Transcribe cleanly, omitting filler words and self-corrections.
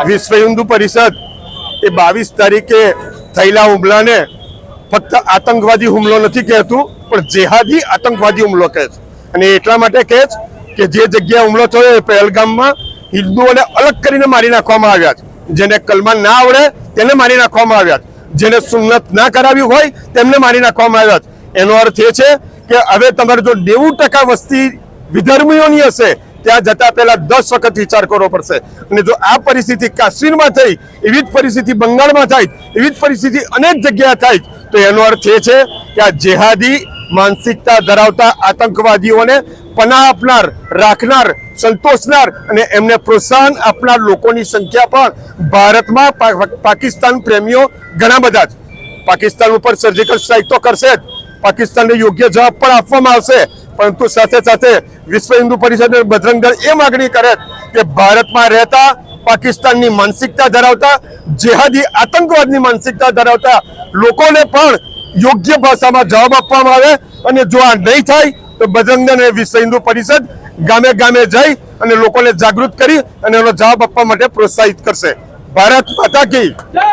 વિશ્વ હિન્દુ પરિષદ એ 22 તારીખે થયેલા હુમલાને ફક્ત આતંકવાદી હુમલો નથી કહેતું, પણ જેહાદી આતંકવાદી હુમલો કહે છે. અને એટલા માટે કહે છે કે જે જગ્યાએ હુમલો થયો એ પહેલગામમાં હિન્દુઓને અલગ કરીને મારી નાખવામાં આવ્યા છે. જેને કલમા ના આવડે તેને મારી નાખવામાં આવ્યા છે. જેને સુન્નત ના કરાવી હોય તેમને મારી નાખવામાં આવ્યા છે. એનો અર્થ એ છે કે હવે તમારે જો 90% વસ્તી વિધર્મીઓની હશે ત્યાં જતા પહેલા 10 વખત વિચાર કરવો પડશે. અને જો આ પરિસ્થિતિ કાશ્મીરમાં થઈ, એવી જ પરિસ્થિતિ બંગાળમાં થાય, એવી જ પરિસ્થિતિ અનેક જગ્યાએ થાય, તો એનો અર્થ એ છે કે આ જેહાદી માનસિકતા ધરાવતા આતંકવાદીઓને પનાહ આપનાર, રાખનાર, સંતોષનાર અને એમને પ્રોત્સાહન આપનાર લોકોની સંખ્યા પણ ભારતમાં પાકિસ્તાન પ્રેમીઓ ઘણા બધા છે. પાકિસ્તાન ઉપર સર્જિકલ સ્ટ્રાઇક તો કરશે જ, પાકિસ્તાનને યોગ્ય જવાબ પણ આપવામાં આવશે, પરંતુ સાથે સાથે વિશ્વ હિન્દુ પરિષદ બજરંગ દળ એ માગણી કરે કે ભારતમાં રહેતા પાકિસ્તાનની માનસિકતા ધરાવતા, જેહાદી આતંકવાદની માનસિકતા ધરાવતા લોકોને પણ યોગ્ય ભાષામાં જવાબ આપવામાં આવે. અને જો આ નહીં થાય તો બજરંગ દળ અને વિશ્વ હિન્દુ પરિષદ ગામે ગામે જઈ અને લોકોને જાગૃત કરી અને એનો જવાબ આપવા માટે પ્રોત્સાહિત કરશે. ભારત માતા કી જય.